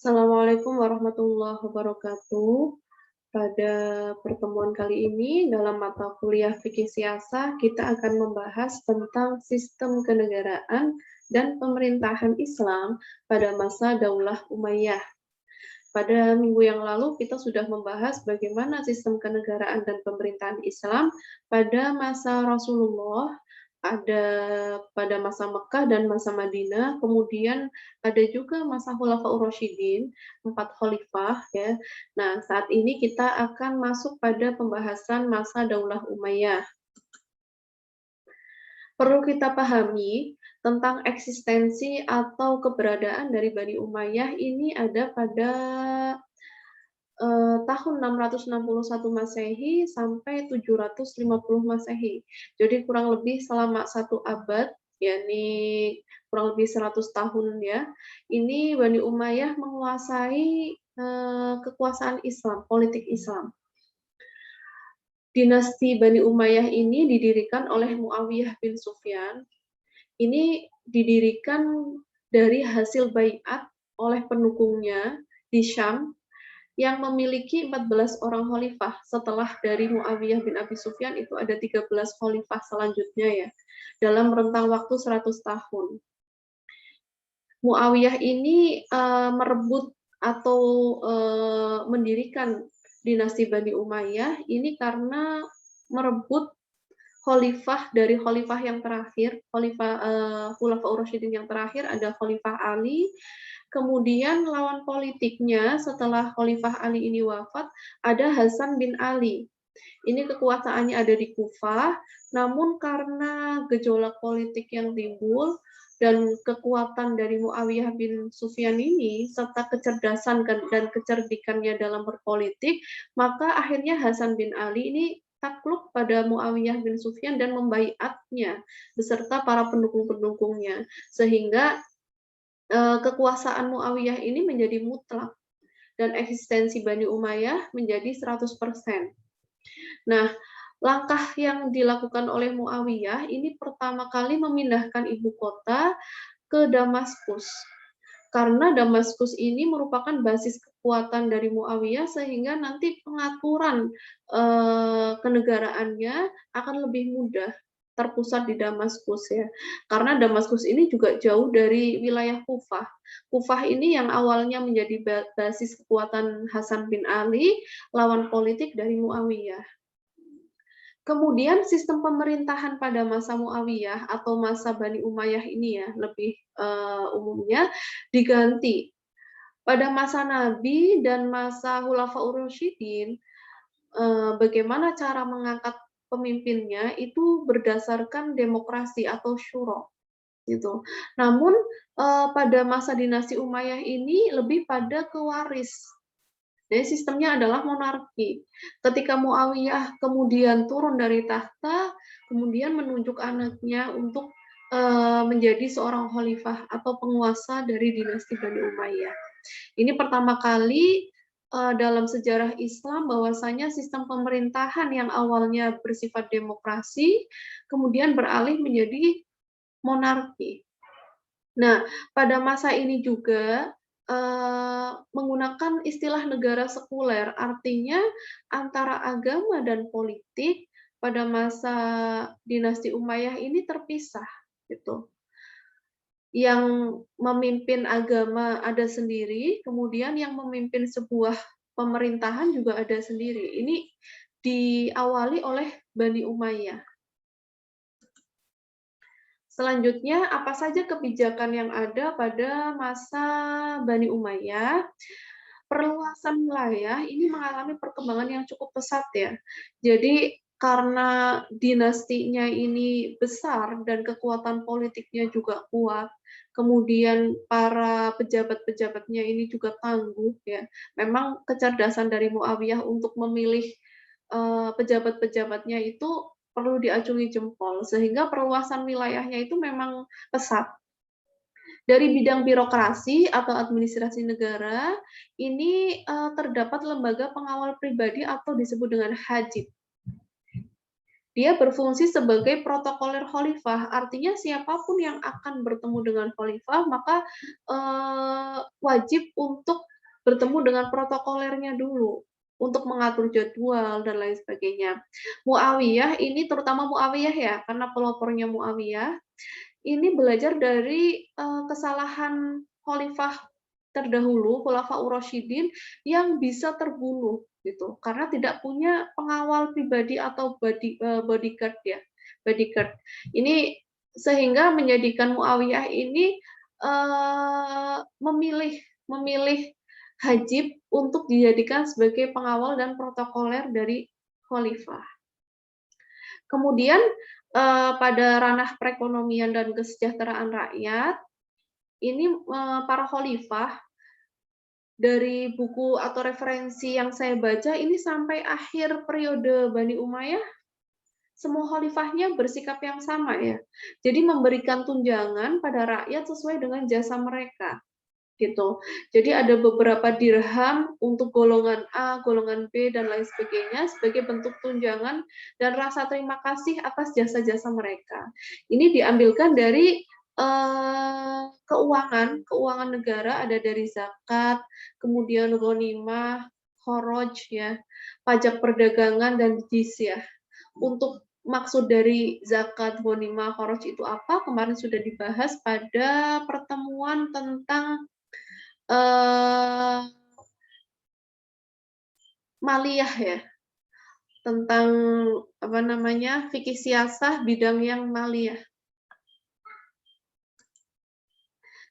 Assalamualaikum warahmatullahi wabarakatuh. Pada pertemuan kali ini dalam mata kuliah Fikih Siasah, kita akan membahas tentang sistem kenegaraan dan pemerintahan Islam pada masa Daulah Umayyah. Pada minggu yang lalu kita sudah membahas bagaimana sistem kenegaraan dan pemerintahan Islam pada masa Rasulullah, ada pada masa Mekah dan masa Madinah, kemudian ada juga masa Khulafaur Rasyidin, 4 khalifah ya. Nah, saat ini kita akan masuk pada pembahasan masa Daulah Umayyah. Perlu kita pahami tentang eksistensi atau keberadaan dari Bani Umayyah ini ada pada tahun 661 Masehi sampai 750 Masehi. Jadi kurang lebih selama 1 abad, yakni kurang lebih 100 tahun ya. Ini Bani Umayyah menguasai kekuasaan Islam, politik Islam. Dinasti Bani Umayyah ini didirikan oleh Muawiyah bin Sufyan. Ini didirikan dari hasil baiat oleh pendukungnya di Syam yang memiliki 14 orang khalifah. Setelah dari Muawiyah bin Abi Sufyan itu ada 13 khalifah selanjutnya ya, dalam rentang waktu 100 tahun. Muawiyah ini merebut atau mendirikan dinasti Bani Umayyah ini karena merebut khalifah dari khalifah yang terakhir, Khulafaur Rasyidin yang terakhir ada Khalifah Ali. Kemudian lawan politiknya setelah Khalifah Ali ini wafat ada Hasan bin Ali. Ini kekuasaannya ada di Kufah, namun karena gejolak politik yang timbul dan kekuatan dari Muawiyah bin Sufyan ini serta kecerdasan dan kecerdikannya dalam berpolitik, maka akhirnya Hasan bin Ali ini takluk pada Muawiyah bin Sufyan dan membaiatnya beserta para pendukung-pendukungnya, sehingga kekuasaan Muawiyah ini menjadi mutlak dan eksistensi Bani Umayyah menjadi 100%. Nah, langkah yang dilakukan oleh Muawiyah ini pertama kali memindahkan ibu kota ke Damaskus. Karena Damaskus ini merupakan basis kekuatan dari Muawiyah sehingga nanti pengaturan kenegaraannya akan lebih mudah terpusat di Damaskus ya. Karena Damaskus ini juga jauh dari wilayah Kufah. Kufah ini yang awalnya menjadi basis kekuatan Hasan bin Ali, lawan politik dari Muawiyah. Kemudian sistem pemerintahan pada masa Muawiyah atau masa Bani Umayyah ini ya lebih umumnya diganti. Pada masa Nabi dan masa Khulafaur Rasyidin, bagaimana cara mengangkat pemimpinnya itu berdasarkan demokrasi atau syuro gitu. Namun pada masa dinasti Umayyah ini lebih pada kewaris. Jadi sistemnya adalah monarki. Ketika Muawiyah kemudian turun dari tahta, kemudian menunjuk anaknya untuk menjadi seorang khalifah atau penguasa dari dinasti Bani Umayyah. Ini pertama kali dalam sejarah Islam bahwasanya sistem pemerintahan yang awalnya bersifat demokrasi, kemudian beralih menjadi monarki. Nah, pada masa ini juga menggunakan istilah negara sekuler, artinya antara agama dan politik pada masa dinasti Umayyah ini terpisah, gitu. Yang memimpin agama ada sendiri, kemudian yang memimpin sebuah pemerintahan juga ada sendiri. Ini diawali oleh Bani Umayyah. Selanjutnya, apa saja kebijakan yang ada pada masa Bani Umayyah? Perluasan wilayah ini mengalami perkembangan yang cukup pesat ya. Jadi karena dinastinya ini besar dan kekuatan politiknya juga kuat, kemudian para pejabat-pejabatnya ini juga tangguh ya. Memang kecerdasan dari Muawiyah untuk memilih pejabat-pejabatnya itu perlu diacungi jempol, sehingga perluasan wilayahnya itu memang pesat. Dari bidang birokrasi atau administrasi negara, ini terdapat lembaga pengawal pribadi atau disebut dengan hajib. Dia berfungsi sebagai protokoler khalifah, artinya siapapun yang akan bertemu dengan khalifah, maka wajib untuk bertemu dengan protokolernya dulu untuk mengatur jadwal dan lain sebagainya. Muawiyah ini, terutama Muawiyah ya, karena pelopornya Muawiyah, ini belajar dari kesalahan khalifah terdahulu, Khulafaur Rasyidin, yang bisa terbunuh gitu, karena tidak punya pengawal pribadi atau bodyguard ya, bodyguard. Ini sehingga menjadikan Muawiyah ini memilih Hajib untuk dijadikan sebagai pengawal dan protokoler dari khalifah. Kemudian pada ranah perekonomian dan kesejahteraan rakyat, ini para khalifah dari buku atau referensi yang saya baca ini sampai akhir periode Bani Umayyah, semua khalifahnya bersikap yang sama ya. Jadi memberikan tunjangan pada rakyat sesuai dengan jasa mereka. Gitu. Jadi ada beberapa dirham untuk golongan A, golongan B dan lain sebagainya sebagai bentuk tunjangan dan rasa terima kasih atas jasa-jasa mereka. Ini diambilkan dari keuangan negara, ada dari zakat, kemudian ghanimah, kharaj ya, pajak perdagangan dan jizyah. Untuk maksud dari zakat, ghanimah, kharaj itu apa? Kemarin sudah dibahas pada pertemuan tentang maliyah ya, tentang apa namanya, fikih siasah bidang yang maliyah.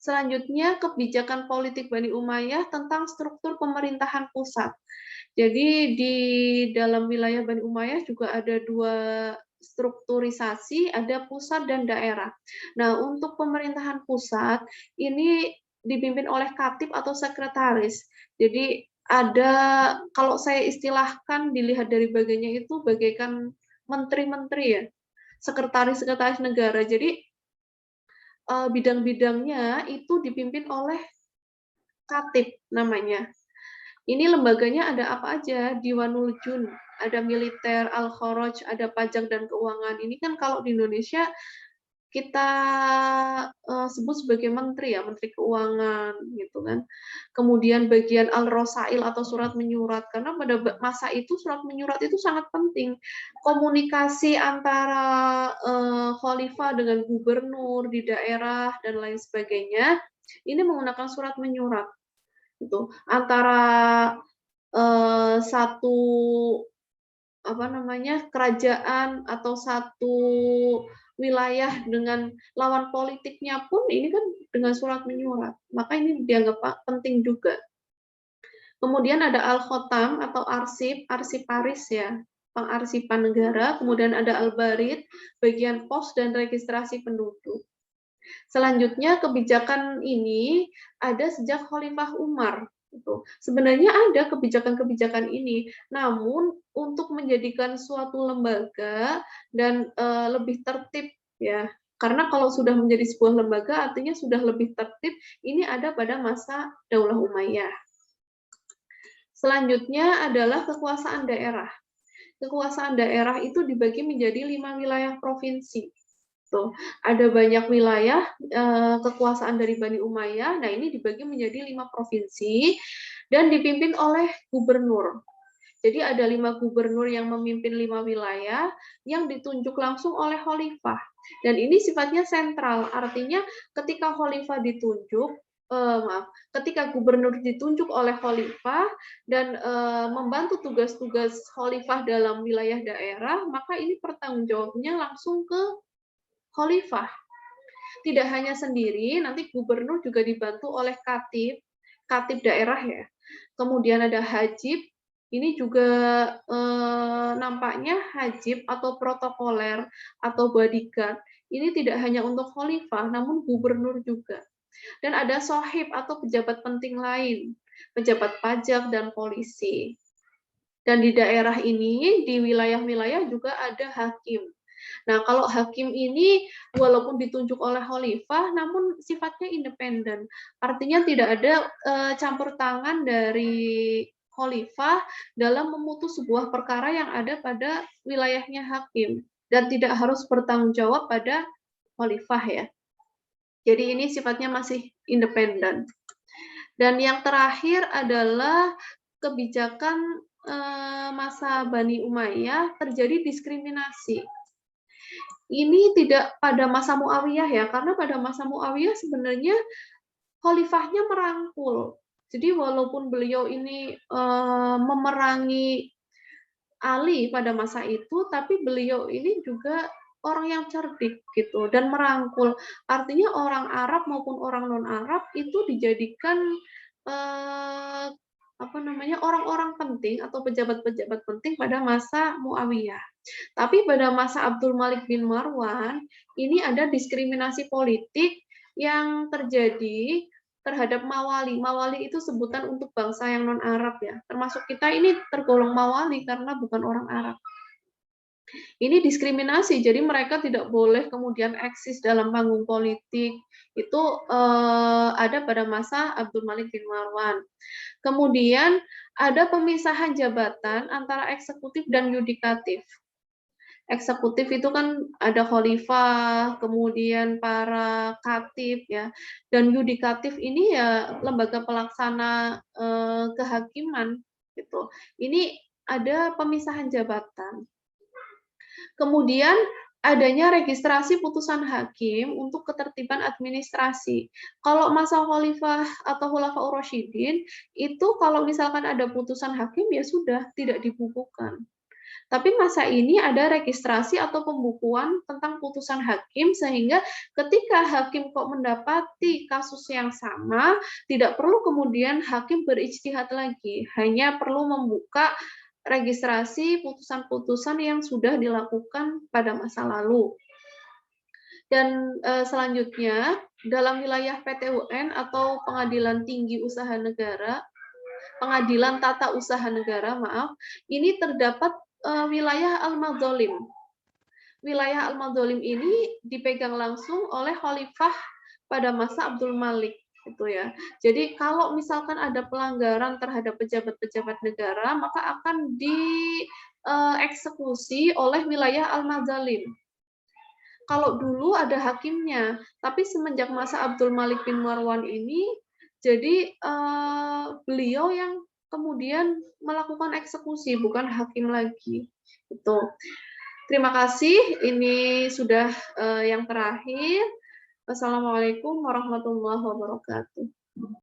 Selanjutnya kebijakan politik Bani Umayyah tentang struktur pemerintahan pusat. Jadi di dalam wilayah Bani Umayyah juga ada dua strukturisasi, ada pusat dan daerah. Nah, untuk pemerintahan pusat ini dipimpin oleh katib atau sekretaris. Jadi ada, kalau saya istilahkan dilihat dari bagiannya itu bagaikan menteri-menteri ya, sekretaris-sekretaris negara. Jadi bidang-bidangnya itu dipimpin oleh katib namanya. Ini lembaganya ada apa aja? Diwanul Jun, ada militer, al-kharaj, ada pajak dan keuangan. Ini kan kalau di Indonesia kita sebut sebagai menteri ya, menteri keuangan gitu kan. Kemudian bagian al-rosail atau surat menyurat, karena pada masa itu surat menyurat itu sangat penting. Komunikasi antara khalifah dengan gubernur di daerah dan lain sebagainya, ini menggunakan surat menyurat. Gitu. Antara satu apa namanya, kerajaan atau satu wilayah dengan lawan politiknya pun ini kan dengan surat menyurat. Maka ini dianggap penting juga. Kemudian ada al-khotam atau arsip, arsiparis ya, pengarsipan negara. Kemudian ada al-barid, bagian pos dan registrasi penduduk. Selanjutnya kebijakan ini ada sejak Khalifah Umar. Sebenarnya ada kebijakan-kebijakan ini, namun untuk menjadikan suatu lembaga dan lebih tertib ya, karena kalau sudah menjadi sebuah lembaga artinya sudah lebih tertib. Ini ada pada masa Daulah Umayyah. Selanjutnya adalah kekuasaan daerah. Kekuasaan daerah itu dibagi menjadi 5 wilayah provinsi. Tuh, ada banyak wilayah kekuasaan dari Bani Umayyah. Nah, ini dibagi menjadi 5 provinsi dan dipimpin oleh gubernur. Jadi ada 5 gubernur yang memimpin 5 wilayah yang ditunjuk langsung oleh khalifah. Dan ini sifatnya sentral, artinya ketika khalifah ditunjuk, ketika gubernur ditunjuk oleh khalifah dan membantu tugas-tugas khalifah dalam wilayah daerah, maka ini pertanggungjawabnya langsung ke khalifah. Tidak hanya sendiri, nanti gubernur juga dibantu oleh katib daerah ya. Kemudian ada hajib, ini juga nampaknya hajib atau protokoler atau bodyguard. Ini tidak hanya untuk khalifah, namun gubernur juga. Dan ada sohib atau pejabat penting lain, pejabat pajak dan polisi. Dan di daerah ini, di wilayah-wilayah juga ada hakim. Nah, kalau hakim ini walaupun ditunjuk oleh khalifah, namun sifatnya independen. Artinya tidak ada campur tangan dari khalifah dalam memutus sebuah perkara yang ada pada wilayahnya hakim. Dan tidak harus bertanggung jawab pada khalifah ya. Jadi ini sifatnya masih independen. Dan yang terakhir adalah kebijakan masa Bani Umayyah terjadi diskriminasi. Ini tidak pada masa Muawiyah ya, karena pada masa Muawiyah sebenarnya khalifahnya merangkul. Jadi walaupun beliau ini memerangi Ali pada masa itu, tapi beliau ini juga orang yang cerdik gitu dan merangkul. Artinya orang Arab maupun orang non-Arab itu dijadikan apa namanya, orang-orang penting atau pejabat-pejabat penting pada masa Muawiyah. Tapi pada masa Abdul Malik bin Marwan, ini ada diskriminasi politik yang terjadi terhadap Mawali. Mawali itu sebutan untuk bangsa yang non-Arab ya. Termasuk kita ini tergolong Mawali karena bukan orang Arab. Ini diskriminasi, jadi mereka tidak boleh kemudian eksis dalam panggung politik. Itu ada pada masa Abdul Malik bin Marwan. Kemudian ada pemisahan jabatan antara eksekutif dan yudikatif. Eksekutif itu kan ada khalifah, kemudian para katib ya, dan yudikatif ini ya lembaga pelaksana kehakiman gitu. Ini ada pemisahan jabatan. Kemudian adanya registrasi putusan hakim untuk ketertiban administrasi. Kalau masa khalifah atau khulafaur rasyidin itu kalau misalkan ada putusan hakim ya sudah tidak dibukukan. Tapi masa ini ada registrasi atau pembukuan tentang putusan hakim sehingga ketika hakim kok mendapati kasus yang sama, tidak perlu kemudian hakim berijtihad lagi, hanya perlu membuka registrasi putusan-putusan yang sudah dilakukan pada masa lalu. Dan selanjutnya dalam wilayah PTUN atau Pengadilan Tinggi Usaha Negara, Pengadilan Tata Usaha Negara, maaf, ini terdapat wilayah Al-Madzalim. Wilayah Al-Madzalim ini dipegang langsung oleh khalifah pada masa Abdul Malik itu ya. Jadi kalau misalkan ada pelanggaran terhadap pejabat-pejabat negara, maka akan dieksekusi oleh wilayah Al-Madzalim. Kalau dulu ada hakimnya, tapi semenjak masa Abdul Malik bin Marwan ini, jadi beliau yang kemudian melakukan eksekusi, bukan hakim lagi. Itu. Terima kasih. Ini sudah yang terakhir. Wassalamualaikum warahmatullahi wabarakatuh.